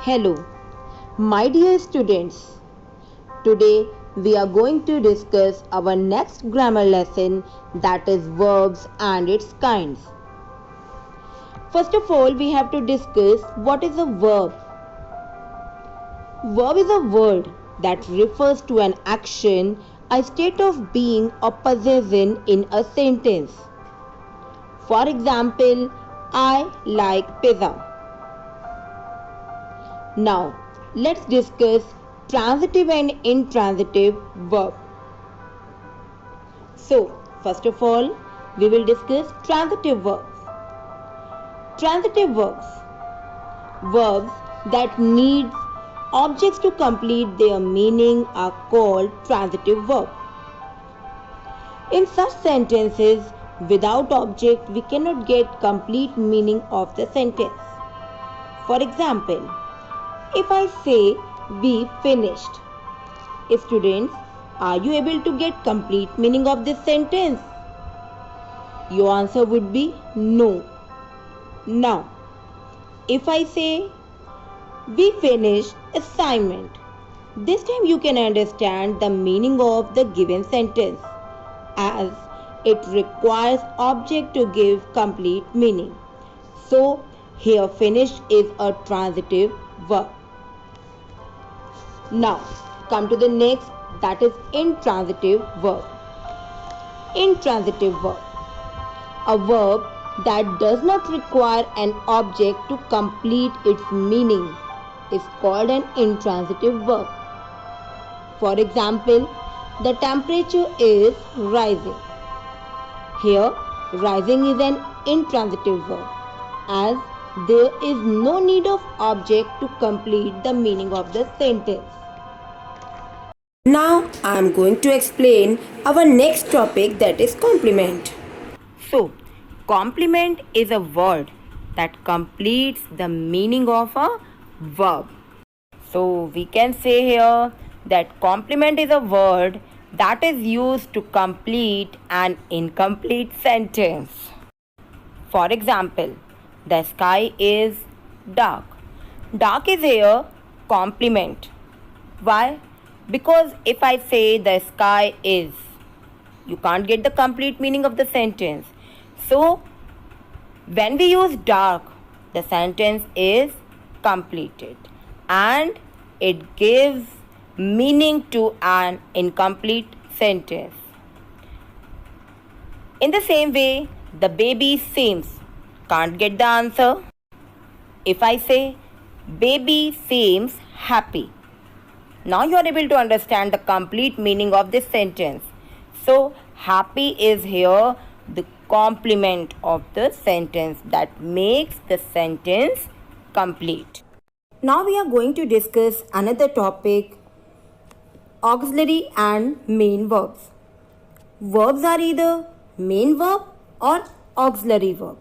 Hello, my dear students. Today we are going to discuss our next grammar lesson, that is verbs and its kinds. First of all, we have to discuss what is a verb. Verb is a word that refers to an action, a state of being or possession in a sentence. For example, I like pizza. Now, let's discuss transitive and intransitive verb. So, first of all, we will discuss transitive verbs. Transitive verbs. Verbs that need objects to complete their meaning are called transitive verbs. In such sentences, without object, we cannot get complete meaning of the sentence. For example, if I say we finished, students, are you able to get complete meaning of this sentence? Your answer would be no. Now, if I say we finished assignment, this time you can understand the meaning of the given sentence, as it requires object to give complete meaning. So, here finished is a transitive verb. Now, come to the next, that is intransitive verb. Intransitive verb. A verb that does not require an object to complete its meaning is called an intransitive verb. For example, the temperature is rising. Here, rising is an intransitive verb, as there is no need of object to complete the meaning of the sentence. Now I am going to explain our next topic, that is complement. So, complement is a word that completes the meaning of a verb. So, we can say here that complement is a word that is used to complete an incomplete sentence. For example, the sky is dark. Dark is here complement. Why? Because if I say the sky is, you can't get the complete meaning of the sentence. So, when we use dark, the sentence is completed and it gives meaning to an incomplete sentence. In the same way, the baby seems, can't get the answer. If I say baby seems happy, now you are able to understand the complete meaning of this sentence. So, happy is here the complement of the sentence that makes the sentence complete. Now we are going to discuss another topic, auxiliary and main verbs. Verbs are either main verb or auxiliary verb.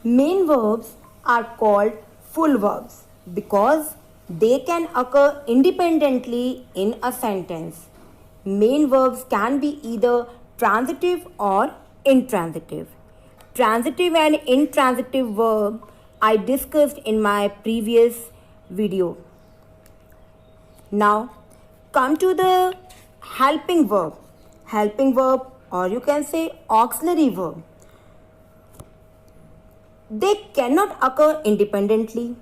Main verbs are called full verbs because they can occur independently in a sentence. Main verbs can be either transitive or intransitive. Transitive and intransitive verb I discussed in my previous video. Now, come to the helping verb. Helping verb, or you can say auxiliary verb. They cannot occur independently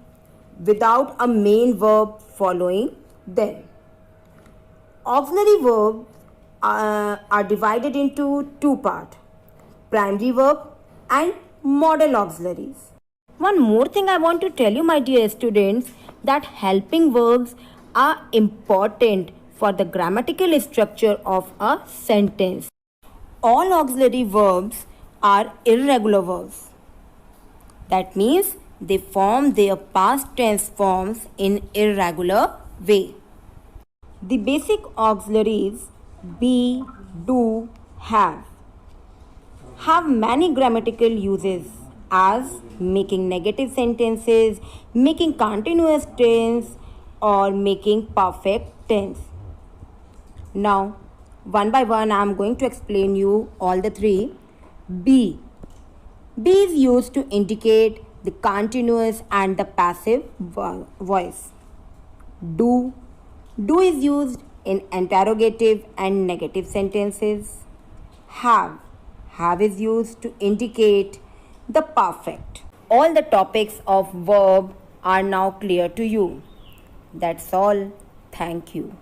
without a main verb following them. Auxiliary verbs are divided into two parts, primary verb and modal auxiliaries. One more thing I want to tell you, my dear students, that helping verbs are important for the grammatical structure of a sentence. All auxiliary verbs are irregular verbs. That means they form their past tense forms in irregular way. The basic auxiliaries be, do, have many grammatical uses, as making negative sentences, making continuous tense, or making perfect tense. Now, one by one I am going to explain you all the three. Be. Be is used to indicate the continuous and the passive voice. Do. Do is used in interrogative and negative sentences. Have. Have is used to indicate the perfect. All the topics of verb are now clear to you. That's all. Thank you.